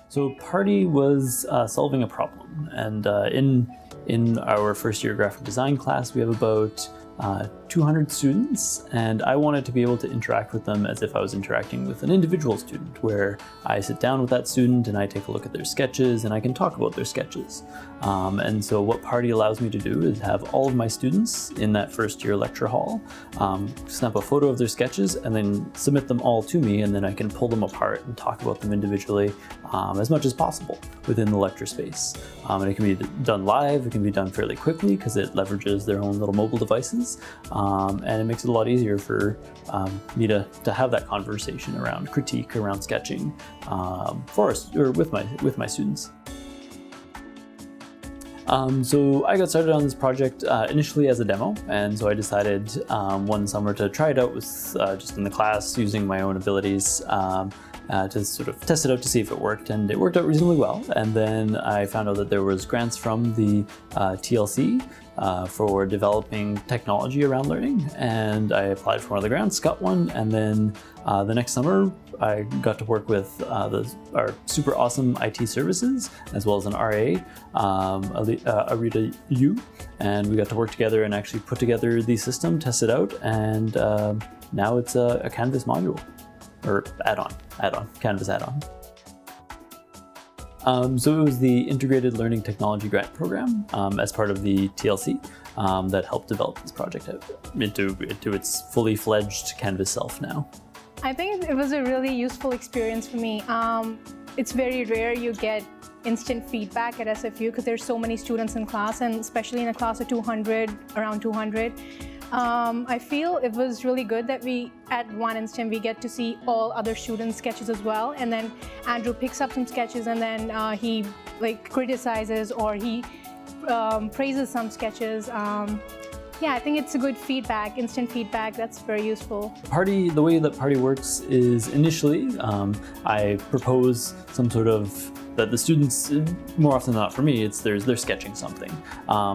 So Parti was solving a problem, and in our first year graphic design class, we have about 200 students, and I wanted to be able to interact with them as if I was interacting with an individual student, where I sit down with that student and I take a look at their sketches and I can talk about their sketches. And so what Parti allows me to do is have all of my students in that first year lecture hall snap a photo of their sketches and then submit them all to me, and then I can pull them apart and talk about them individually as much as possible within the lecture space. And it can be done live, it can be done fairly quickly because it leverages their own little mobile devices. And it makes it a lot easier for me to have that conversation around critique, around sketching with my students. So I got started on this project initially as a demo, and so I decided one summer to try it out with just in the class using my own abilities to sort of test it out to see if it worked, and it worked out reasonably well. And then I found out that there was grants from the TLC for developing technology around learning, and I applied for one of the grants, got one, and then the next summer I got to work with our super awesome IT services, as well as an RA, Arita Yu, and we got to work together and actually put together the system, test it out, and now it's a Canvas module, or Canvas add-on. So it was the Integrated Learning Technology Grant Program as part of the TLC that helped develop this project out into its fully fledged Canvas self now. I think it was a really useful experience for me. It's very rare you get instant feedback at SFU because there's so many students in class, and especially in a class of 200, around 200. I feel it was really good that at one instant, we get to see all other students' sketches as well. And then Andrew picks up some sketches, and then he criticizes or he praises some sketches. Yeah, I think it's a good feedback, instant feedback. That's very useful. The way that Parti works is initially I propose some sort of that the students, more often than not for me, they're sketching something.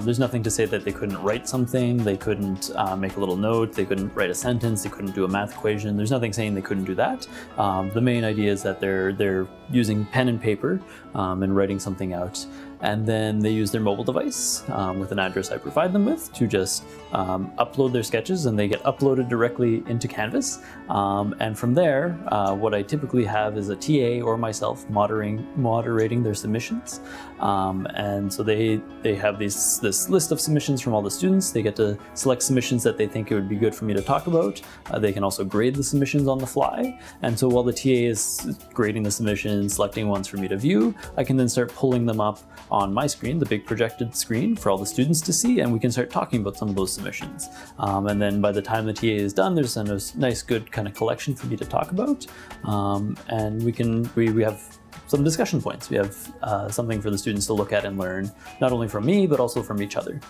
There's nothing to say that they couldn't write something, they couldn't make a little note, they couldn't write a sentence, they couldn't do a math equation. There's nothing saying they couldn't do that. The main idea is that they're using pen and paper and writing something out. And then they use their mobile device with an address I provide them with to just upload their sketches, and they get uploaded directly into Canvas. And from there, what I typically have is a TA or myself moderating their submissions. And so they have this list of submissions from all the students. They get to select submissions that they think it would be good for me to talk about. They can also grade the submissions on the fly. And so while the TA is grading the submissions, selecting ones for me to view, I can then start pulling them up on my screen, the big projected screen for all the students to see, and we can start talking about some of those submissions. And then by the time the TA is done, there's a nice good kind of collection for me to talk about. And we have some discussion points. We have something for the students to look at and learn, not only from me, but also from each other.